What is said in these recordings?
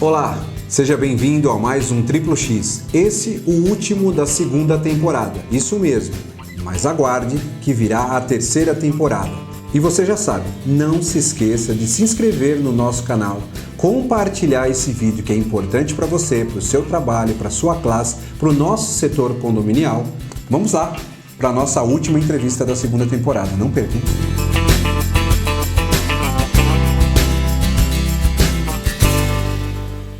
Olá, seja bem-vindo a mais um Triplo X. Esse o último da segunda temporada. Isso mesmo, mas aguarde que virá a terceira temporada. E você já sabe, não se esqueça de se inscrever no nosso canal, compartilhar esse vídeo que é importante para você, para o seu trabalho, para a sua classe, para o nosso setor condominial. Vamos lá para a nossa última entrevista da segunda temporada, não perca.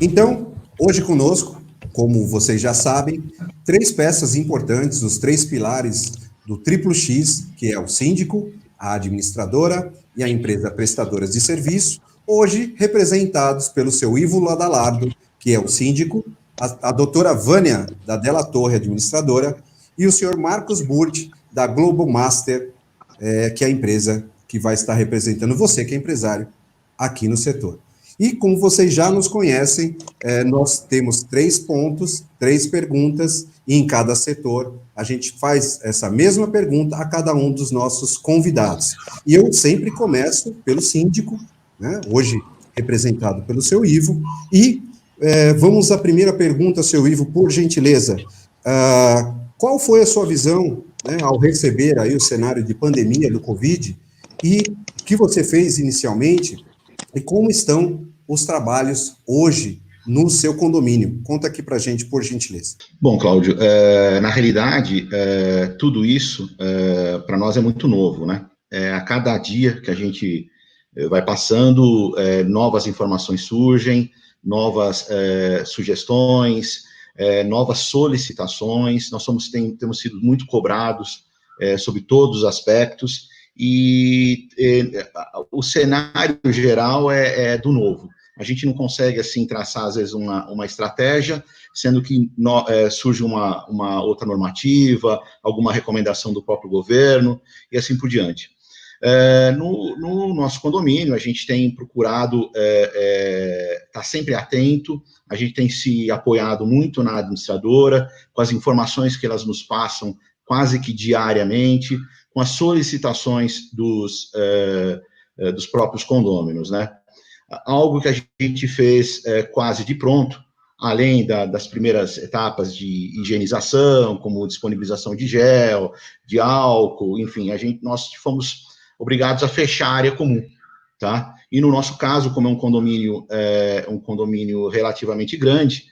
Então, hoje conosco, como vocês já sabem, três peças importantes, os três pilares do Triplo X, que é o síndico, a administradora e a empresa prestadora de serviço, hoje representados pelo seu Ivo Ladalardo, que é o síndico, a doutora Vânia, da Della Torre, administradora, e o senhor Marcos Burt, da Globo Master, que é a empresa que vai estar representando você, que é empresário, aqui no setor. E como vocês já nos conhecem, nós temos 3 pontos, 3 perguntas, e em cada setor a gente faz essa mesma pergunta a cada um dos nossos convidados. E eu sempre começo pelo síndico, né, hoje representado pelo seu Ivo, e vamos à primeira pergunta, seu Ivo, por gentileza. Qual foi a sua visão, né, ao receber aí o cenário de pandemia do Covid, e o que você fez inicialmente, e como estão os trabalhos hoje no seu condomínio? Conta aqui para a gente, por gentileza. Bom, Cláudio, na realidade, tudo isso para nós é muito novo, né? A cada dia que a gente vai passando, novas informações surgem, novas sugestões, novas solicitações. Nós temos sido muito cobrados sobre todos os aspectos, e o cenário geral é do novo. A gente não consegue, assim, traçar, às vezes, uma estratégia, sendo que surge uma outra normativa, alguma recomendação do próprio governo, e assim por diante. No nosso condomínio, a gente tem procurado estar sempre atento, a gente tem se apoiado muito na administradora, com as informações que elas nos passam quase que diariamente, com as solicitações dos próprios condôminos, né? Algo que a gente fez quase de pronto, além das primeiras etapas de higienização, como disponibilização de gel, de álcool, enfim, nós fomos obrigados a fechar a área comum, tá? E no nosso caso, como é um condomínio relativamente grande,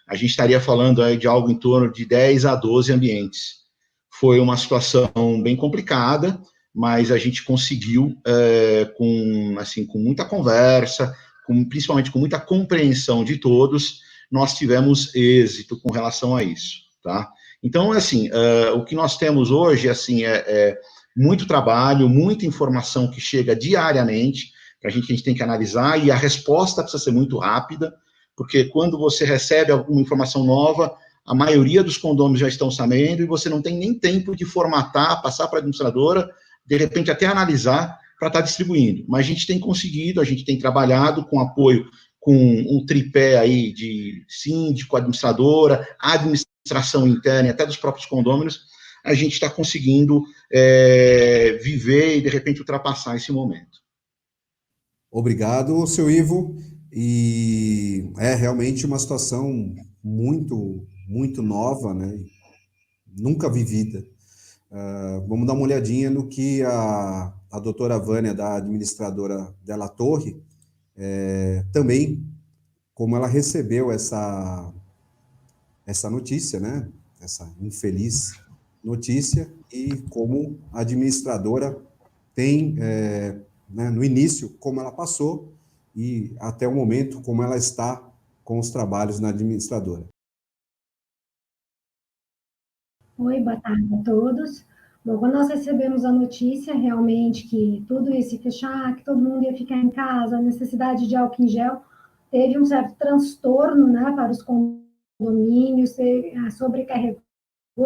a gente estaria falando aí de algo em torno de 10 a 12 ambientes. Foi uma situação bem complicada, mas a gente conseguiu, com muita conversa, principalmente com muita compreensão de todos, nós tivemos êxito com relação a isso, tá? Então, assim, o que nós temos hoje, assim, muito trabalho, muita informação que chega diariamente, que a gente tem que analisar, e a resposta precisa ser muito rápida, porque quando você recebe alguma informação nova, a maioria dos condôminos já estão sabendo, e você não tem nem tempo de formatar, passar para a administradora, de repente até analisar para estar distribuindo. Mas a gente tem conseguido, a gente tem trabalhado com apoio, com um tripé aí de síndico, administradora, administração interna e até dos próprios condôminos, a gente está conseguindo viver e, de repente, ultrapassar esse momento. Obrigado, seu Ivo. E é realmente uma situação muito, muito nova, né? Nunca vivida. Vamos dar uma olhadinha no que a doutora Vânia, da administradora Della Torre, também, como ela recebeu essa notícia, né? Essa infeliz notícia, e como a administradora tem, né, no início, como ela passou, e até o momento, como ela está com os trabalhos na administradora. Oi, boa tarde a todos. Bom, quando nós recebemos a notícia, realmente, que tudo ia se fechar, que todo mundo ia ficar em casa, a necessidade de álcool em gel, teve um certo transtorno, né, para os condomínios, sobrecarregou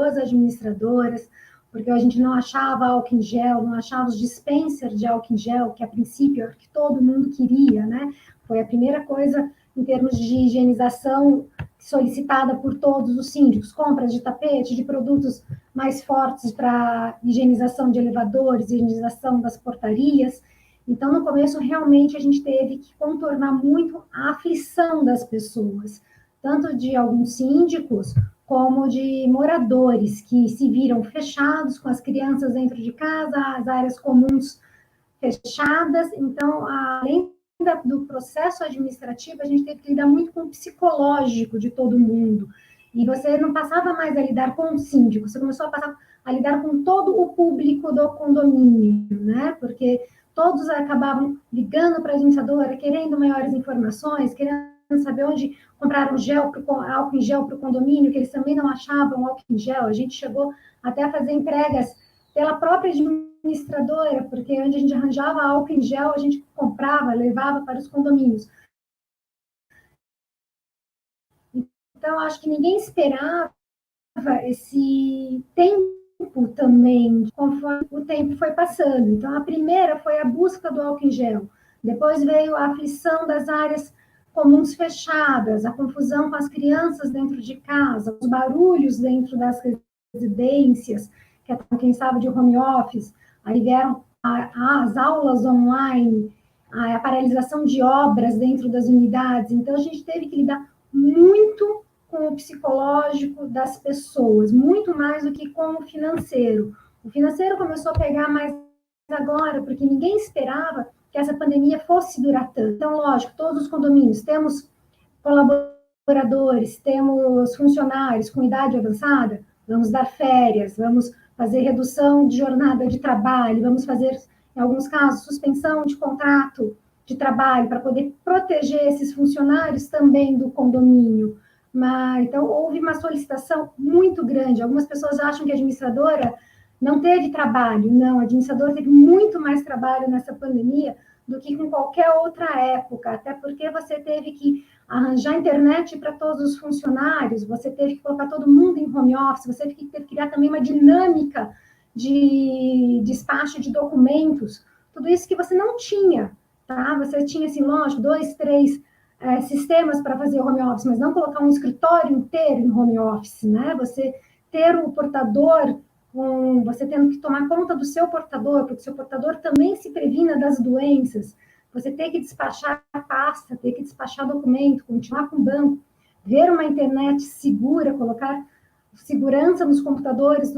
as administradoras, porque a gente não achava álcool em gel, não achava os dispensers de álcool em gel, que a princípio era o que todo mundo queria, né? Foi a primeira coisa em termos de higienização solicitada por todos os síndicos, compras de tapete, de produtos mais fortes para higienização de elevadores, higienização das portarias. Então, no começo, realmente, a gente teve que contornar muito a aflição das pessoas, tanto de alguns síndicos, como de moradores que se viram fechados, com as crianças dentro de casa, as áreas comuns fechadas. Então, além do processo administrativo, a gente teve que lidar muito com o psicológico de todo mundo. E você não passava mais a lidar com o síndico, você começou a passar a lidar com todo o público do condomínio, né? Porque todos acabavam ligando para a administradora, querendo maiores informações, querendo saber onde comprar álcool em gel para o condomínio, que eles também não achavam álcool em gel. A gente chegou até a fazer entregas pela própria administradora, porque onde a gente arranjava álcool em gel, a gente comprava, levava para os condomínios. Então, acho que ninguém esperava esse tempo também, conforme o tempo foi passando. Então, a primeira foi a busca do álcool em gel, depois veio a aflição das áreas comuns fechadas, a confusão com as crianças dentro de casa, os barulhos dentro das residências, que quem sabe de home office, aí vieram as aulas online, a paralisação de obras dentro das unidades. Então, a gente teve que lidar muito com o psicológico das pessoas, muito mais do que com o financeiro. O financeiro começou a pegar mais agora, porque ninguém esperava que essa pandemia fosse durar tanto. Então, lógico, todos os condomínios temos colaboradores, temos funcionários com idade avançada, vamos dar férias, vamos fazer redução de jornada de trabalho, vamos fazer, em alguns casos, suspensão de contrato de trabalho para poder proteger esses funcionários também do condomínio. Mas, então, houve uma solicitação muito grande. Algumas pessoas acham que a administradora não teve trabalho. Não, a administradora teve muito mais trabalho nessa pandemia do que com qualquer outra época, até porque você teve que arranjar internet para todos os funcionários, você teve que colocar todo mundo em home office, você teve que criar também uma dinâmica de despacho de documentos, tudo isso que você não tinha, tá? Você tinha, assim, lógico, 2, 3 sistemas para fazer home office, mas não colocar um escritório inteiro em home office, né? Você ter o portador, você tendo que tomar conta do seu portador, porque o seu portador também se previna das doenças, você ter que despachar a pasta, ter que despachar documento, continuar com o banco, ver uma internet segura, colocar segurança nos computadores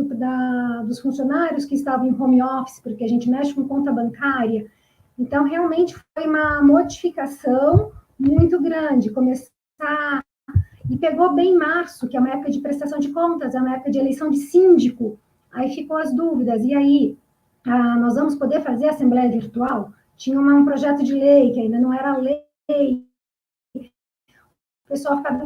dos funcionários que estavam em home office, porque a gente mexe com conta bancária. Então, realmente foi uma modificação muito grande, começar, e pegou bem março, que é uma época de prestação de contas, é uma época de eleição de síndico, aí ficou as dúvidas, e aí, nós vamos poder fazer assembleia virtual? Tinha um projeto de lei, que ainda não era lei, o pessoal ficava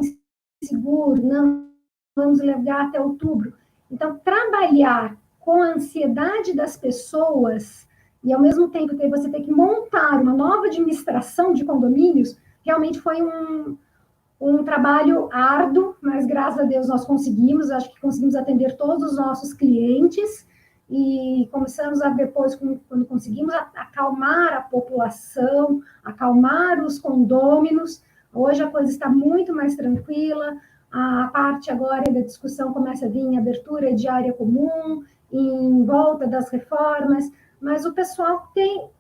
inseguro, não, vamos levar até outubro. Então, trabalhar com a ansiedade das pessoas, e ao mesmo tempo você ter que montar uma nova administração de condomínios, realmente foi um trabalho árduo, mas graças a Deus nós conseguimos, acho que conseguimos atender todos os nossos clientes, e começamos a depois, quando conseguimos acalmar a população, acalmar os condôminos, hoje a coisa está muito mais tranquila, a parte agora da discussão começa a vir em abertura de área comum, em volta das reformas, mas o pessoal tem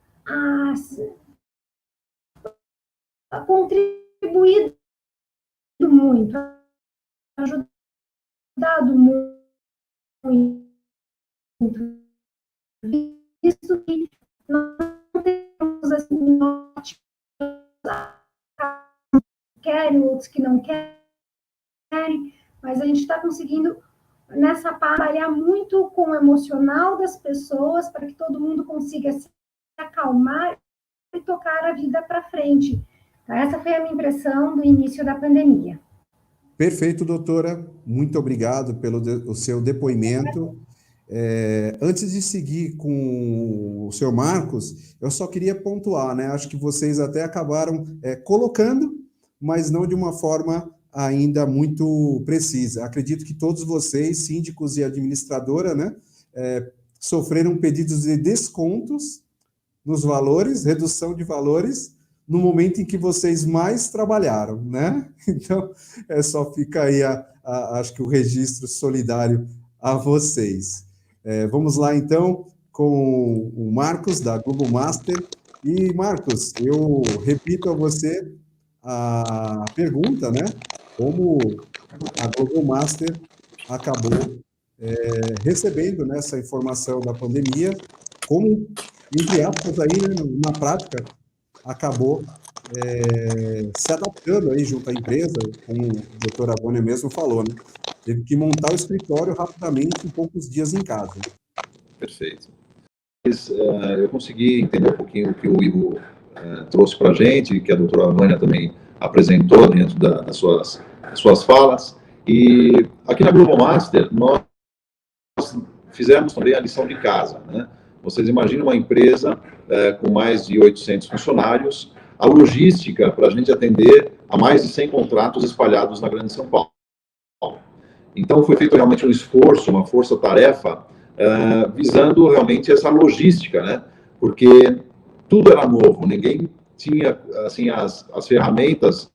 contribuído muito, ajudado muito, visto que não temos assim, querem, outros que não querem, mas a gente está conseguindo, nessa parte, trabalhar muito com o emocional das pessoas para que todo mundo consiga se acalmar e tocar a vida para frente. Então, essa foi a minha impressão do início da pandemia. Perfeito, doutora. Muito obrigado pelo seu depoimento. Antes de seguir com o senhor Marcos, eu só queria pontuar, né? Acho que vocês até acabaram colocando, mas não de uma forma ainda muito precisa. Acredito que todos vocês, síndicos e administradora, né, sofreram pedidos de descontos nos valores, redução de valores, no momento em que vocês mais trabalharam, né? Então, só fica aí, acho que o registro solidário a vocês. Vamos lá, então, com o Marcos, da Globo Master. E, Marcos, eu repito a você a pergunta, né? Como a Global Master acabou recebendo, né, essa informação da pandemia, como, entre aspas, aí, né, na prática, acabou se adaptando aí junto à empresa, como o doutor Avônia mesmo falou, né? Teve que montar o escritório rapidamente em poucos dias em casa. Perfeito. Eu consegui entender um pouquinho o que o Ivo trouxe para a gente, que a doutora Vânia também apresentou dentro das suas falas. E aqui na Global Master, nós fizemos também a lição de casa, né? Vocês imaginam uma empresa com mais de 800 funcionários, a logística para a gente atender a mais de 100 contratos espalhados na Grande São Paulo. Então, foi feito realmente um esforço, uma força-tarefa, visando realmente essa logística, né? Porque tudo era novo, ninguém tinha assim, as ferramentas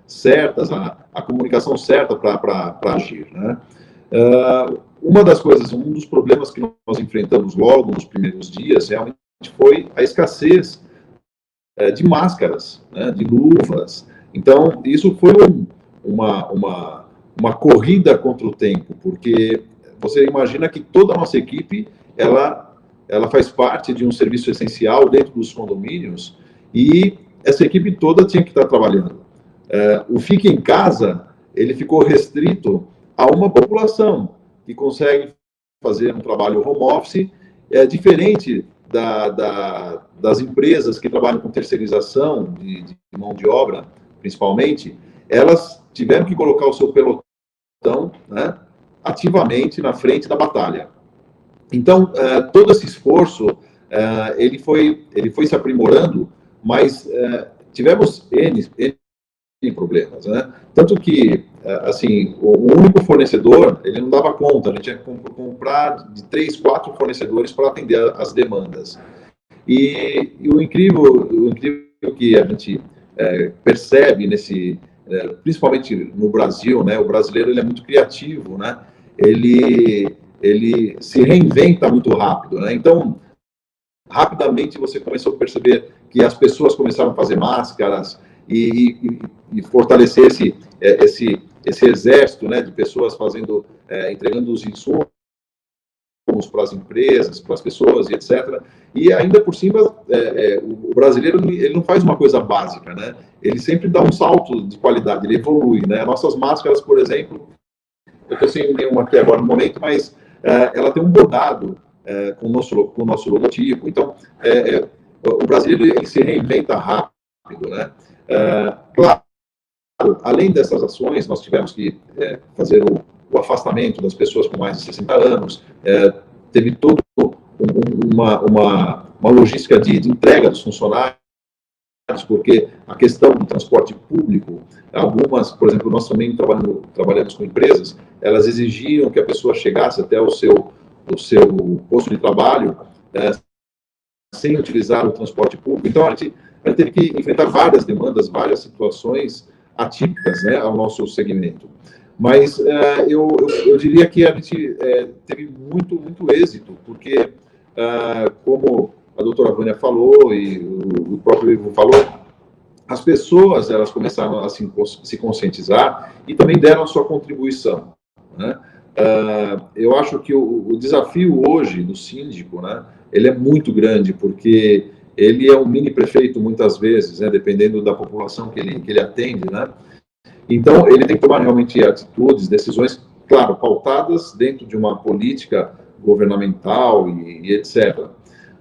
certas, a comunicação certa para agir, né? Uma das coisas, um dos problemas que nós enfrentamos logo nos primeiros dias, realmente foi a escassez de máscaras, né, de luvas. Então, isso foi uma corrida contra o tempo, porque você imagina que toda a nossa equipe, ela faz parte de um serviço essencial dentro dos condomínios, e essa equipe toda tinha que estar trabalhando. O Fique em Casa, ele ficou restrito a uma população que consegue fazer um trabalho home office, diferente das empresas que trabalham com terceirização de mão de obra, principalmente. Elas tiveram que colocar o seu pelotão, né, ativamente na frente da batalha. Então, todo esse esforço, ele foi se aprimorando, mas tivemos N problemas, né? Tanto que, assim, o único fornecedor, ele não dava conta, a gente tinha que comprar de 3, 4 fornecedores para atender as demandas. E o incrível que a gente percebe principalmente no Brasil, né? O brasileiro, ele é muito criativo, né? Ele se reinventa muito rápido, né? Então, rapidamente você começou a perceber que as pessoas começaram a fazer máscaras e fortalecer esse exército, né, de pessoas entregando os insumos para as empresas, para as pessoas e etc. E ainda por cima, o brasileiro, ele não faz uma coisa básica, né? Ele sempre dá um salto de qualidade, ele evolui, né? Nossas máscaras, por exemplo, eu estou sem nenhuma aqui agora no momento, mas ela tem um bordado com o nosso logotipo. Então, o brasileiro, ele se reinventa rápido, né? Claro, além dessas ações, nós tivemos que fazer o afastamento das pessoas com mais de 60 anos, teve toda uma logística de entrega dos funcionários, porque a questão do transporte público, algumas, por exemplo, nós também trabalhamos com empresas, elas exigiam que a pessoa chegasse até o seu posto de trabalho sem utilizar o transporte público. Então, a gente teve que enfrentar várias demandas, várias situações atípicas, né, ao nosso segmento. Mas eu diria que a gente teve muito êxito, porque, como a doutora Vânia falou e o próprio Ivo falou, as pessoas, elas começaram a se conscientizar e também deram a sua contribuição, né? Eu acho que o desafio hoje do síndico, né, ele é muito grande, porque ele é um mini prefeito muitas vezes, né, dependendo da população que ele atende, né? Então, ele tem que tomar realmente atitudes, decisões, claro, pautadas dentro de uma política governamental e etc.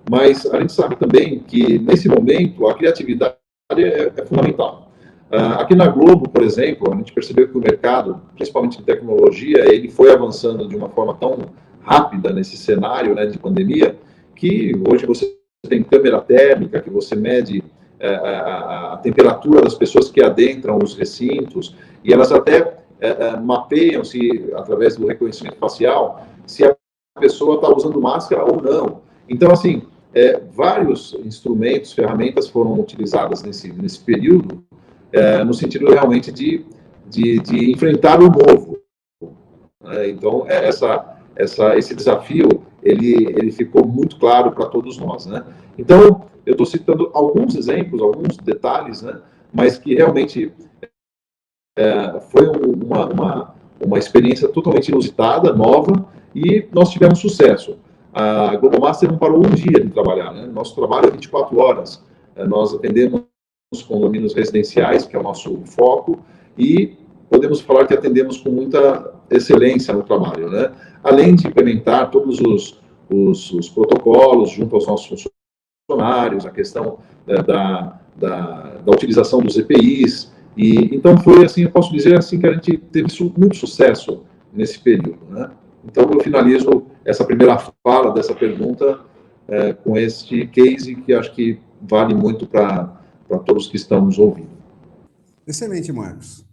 Mas a gente sabe também que, nesse momento, a criatividade é fundamental. Aqui na Globo, por exemplo, a gente percebeu que o mercado, principalmente de tecnologia, ele foi avançando de uma forma tão rápida nesse cenário, né, de pandemia, que hoje você tem câmera térmica, que você mede a temperatura das pessoas que adentram os recintos, e elas até mapeiam-se, através do reconhecimento facial, se a pessoa está usando máscara ou não. Então, assim, vários instrumentos, ferramentas foram utilizadas nesse período, no sentido realmente de enfrentar o novo. Então, esse desafio, ele ficou muito claro para todos nós, né? Então, eu estou citando alguns exemplos, alguns detalhes, né, mas que realmente foi uma experiência totalmente inusitada, nova, e nós tivemos sucesso. A Global Master não parou um dia de trabalhar, né? Nosso trabalho é 24 horas. Nós atendemos os condomínios residenciais, que é o nosso foco, e podemos falar que atendemos com muita excelência no trabalho, né? Além de implementar todos os protocolos junto aos nossos funcionários, a questão da utilização dos EPIs, e então foi assim, eu posso dizer assim que a gente teve muito sucesso nesse período, né? Então eu finalizo essa primeira fala dessa pergunta com este case que acho que vale muito para todos que estão nos ouvindo. Excelente, Marcos.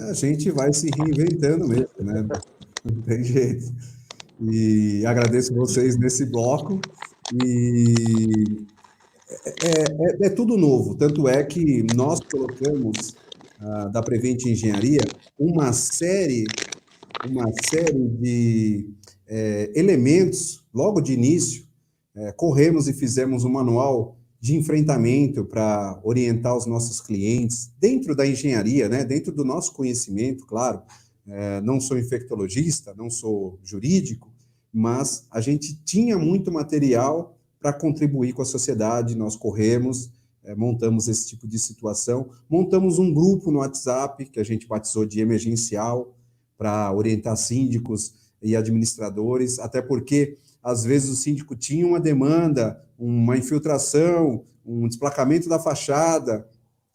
A gente vai se reinventando mesmo, né? Não tem jeito. E agradeço vocês nesse bloco. E é tudo novo, tanto é que nós colocamos da Prevent Engenharia uma série de elementos, logo de início, corremos e fizemos um manual de enfrentamento para orientar os nossos clientes, dentro da engenharia, né, dentro do nosso conhecimento, claro, não sou infectologista, não sou jurídico, mas a gente tinha muito material para contribuir com a sociedade, nós corremos, montamos esse tipo de situação, montamos um grupo no WhatsApp, que a gente batizou de emergencial, para orientar síndicos e administradores, até porque, às vezes, o síndico tinha uma demanda, uma infiltração, um desplacamento da fachada,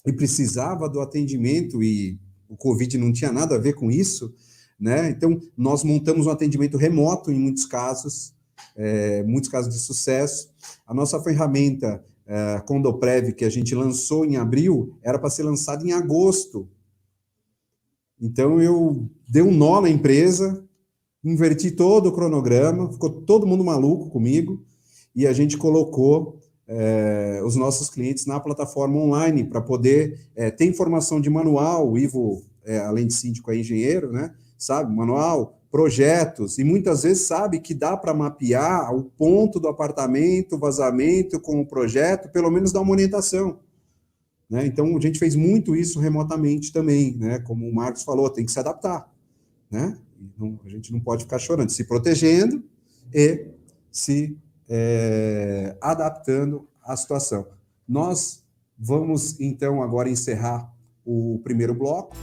e precisava do atendimento, e o Covid não tinha nada a ver com isso, né? Então, nós montamos um atendimento remoto em muitos casos de sucesso. A nossa ferramenta Condoprev, que a gente lançou em abril, era para ser lançada em agosto. Então, eu dei um nó na empresa, inverti todo o cronograma, ficou todo mundo maluco comigo, e a gente colocou os nossos clientes na plataforma online para poder ter informação de manual. O Ivo, além de síndico, é engenheiro, né? Sabe, manual, projetos, e muitas vezes sabe que dá para mapear o ponto do apartamento, vazamento com o projeto, pelo menos dar uma orientação. Né? Então, a gente fez muito isso remotamente também, né? Como o Marcos falou, tem que se adaptar. Né? Não, a gente não pode ficar chorando, se protegendo e se adaptando à situação. Nós vamos, então, agora encerrar o primeiro bloco.